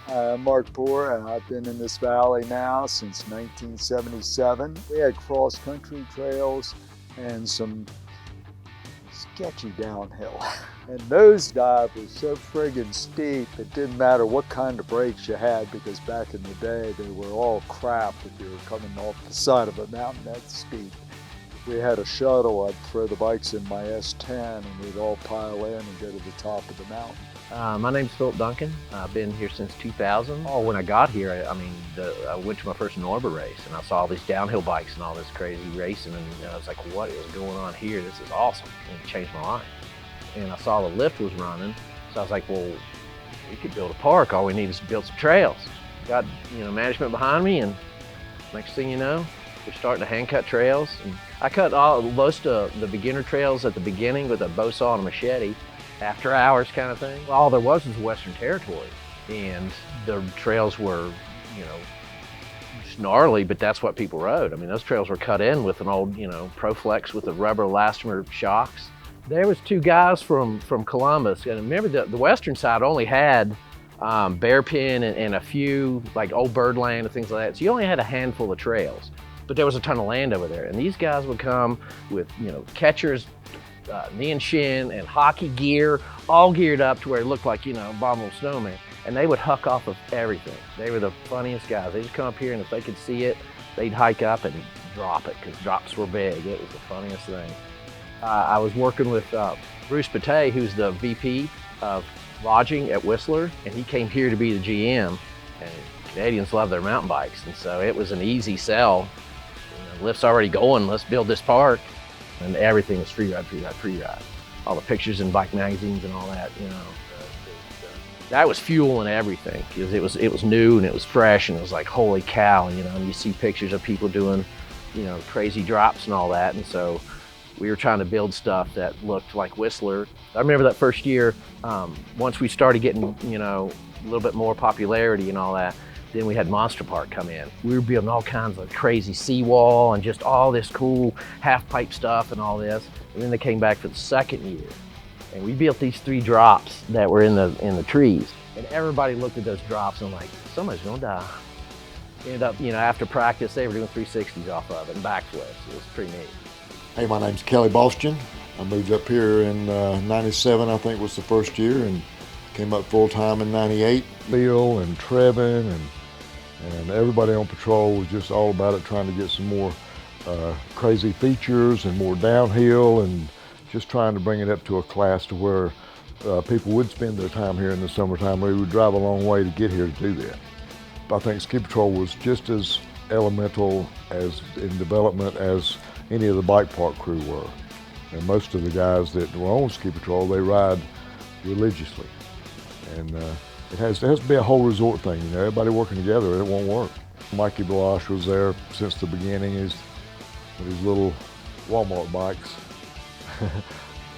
I'm Mark Poor, and I've been in this valley now since 1977. We had cross-country trails and some sketchy downhill. And nosedive was so friggin' steep, it didn't matter what kind of brakes you had, because back in the day, they were all crap if you were coming off the side of a mountain that steep. If we had a shuttle, I'd throw the bikes in my S10 and we'd all pile in and go to the top of the mountain. My name's Duncan. I've been here since 2000. When I got here, I went to my first Norba race and I saw all these downhill bikes and all this crazy racing, and I was like, what is going on here? This is awesome. And it changed my life. And I saw the lift was running, so I was like, well, we could build a park. All we need is to build some trails. Got management behind me, and next thing you know, we're starting to hand cut trails. And I cut most of the beginner trails at the beginning with a bow saw and a machete, after hours kind of thing. All there was Western Territory, and the trails were, gnarly, but that's what people rode. I mean, those trails were cut in with an old, Proflex with the rubber elastomer shocks. There was two guys from Columbus, and remember the western side only had bearpin and a few like old birdland and things like that. So you only had a handful of trails, but there was a ton of land over there. And these guys would come with, catchers, knee and shin, and hockey gear, all geared up to where it looked like, abominable snowman. And they would huck off of everything. They were the funniest guys. They just come up here, and if they could see it, they'd hike up and drop it, because drops were big. It was the funniest thing. I was working with Bruce Pate, who's the VP of lodging at Whistler, and he came here to be the GM. And Canadians love their mountain bikes, and so it was an easy sell. Lift's already going, let's build this park. And everything was free ride, free ride, free ride. All the pictures in bike magazines and all that, that was fueling everything, because it was new and it was fresh, and it was like, holy cow, and you see pictures of people doing, crazy drops and all that. And so we were trying to build stuff that looked like Whistler. I remember that first year, once we started getting, a little bit more popularity and all that, then we had Monster Park come in. We were building all kinds of crazy seawall and just all this cool half pipe stuff and all this. And then they came back for the second year, and we built these 3 drops that were in the trees. And everybody looked at those drops and like, somebody's gonna die. Ended up, after practice, they were doing 360s off of it and backflips. It was pretty neat. Hey, my name's Kelly Boston. I moved up here in 97, I think was the first year, and came up full-time in 98. Bill and Trevin and everybody on patrol was just all about it, trying to get some more crazy features and more downhill, and just trying to bring it up to a class to where people would spend their time here in the summertime. We would drive a long way to get here to do that. I think Ski Patrol was just as elemental as in development as any of the bike park crew were. And most of the guys that were on Ski Patrol, they ride religiously. And it has to be a whole resort thing, everybody working together, it won't work. Mikey Villa was there since the beginning, with his little Walmart bikes.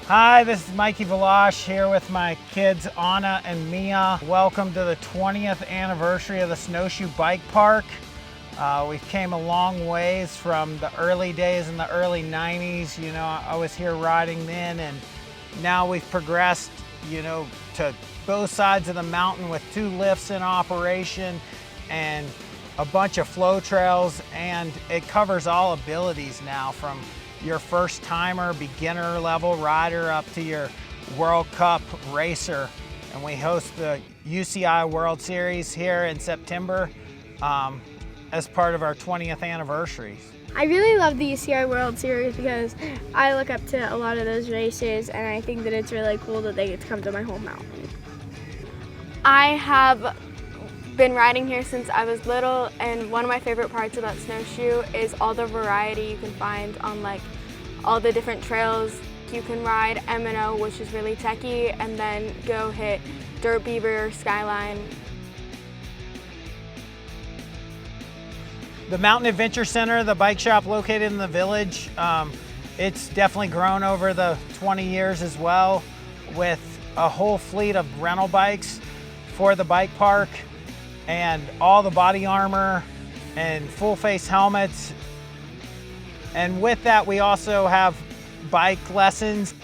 Hi, this is Mikey Villa here with my kids Anna and Mia. Welcome to the 20th anniversary of the Snowshoe Bike Park. We came a long ways from the early days in the early 90s. I was here riding then, and now we've progressed, to both sides of the mountain with 2 lifts in operation and a bunch of flow trails, and it covers all abilities now, from your first timer, beginner level rider up to your World Cup racer. And we host the UCI World Series here in September as part of our 20th anniversary. I really love the UCI World Series because I look up to a lot of those races, and I think that it's really cool that they get to come to my home mountain. I have been riding here since I was little, and one of my favorite parts about Snowshoe is all the variety you can find on all the different trails. You can ride M&O, which is really techy, and then go hit Dirt Beaver, Skyline. The Mountain Adventure Center, the bike shop located in the village, it's definitely grown over the 20 years as well, with a whole fleet of rental bikes for the bike park, and all the body armor and full face helmets. And with that, we also have bike lessons.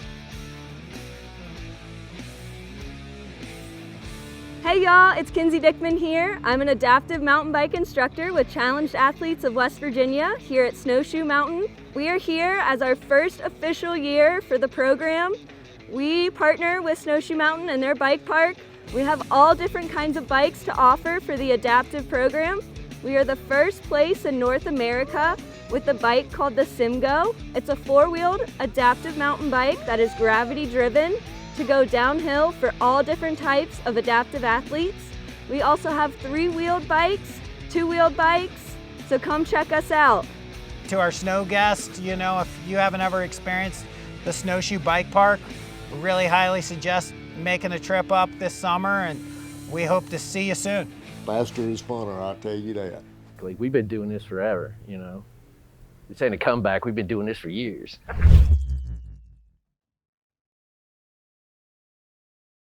Hey Hey y'all, it's Kinsey Dickman here. I'm an adaptive mountain bike instructor with Challenged Athletes of West Virginia here at Snowshoe Mountain. We are here as our first official year for the program. We partner with Snowshoe Mountain and their bike park. We have all different kinds of bikes to offer for the adaptive program. We are the first place in North America with a bike called the Simgo. It's a four-wheeled adaptive mountain bike that is gravity driven to go downhill for all different types of adaptive athletes. We also have three-wheeled bikes, two-wheeled bikes, so come check us out. To our snow guests, you know, if you haven't ever experienced the Snowshoe Bike Park, we really highly suggest making a trip up this summer, and we hope to see you soon. Faster is funner, I'll tell you that. Like, we've been doing this forever, you know. This ain't a comeback, we've been doing this for years.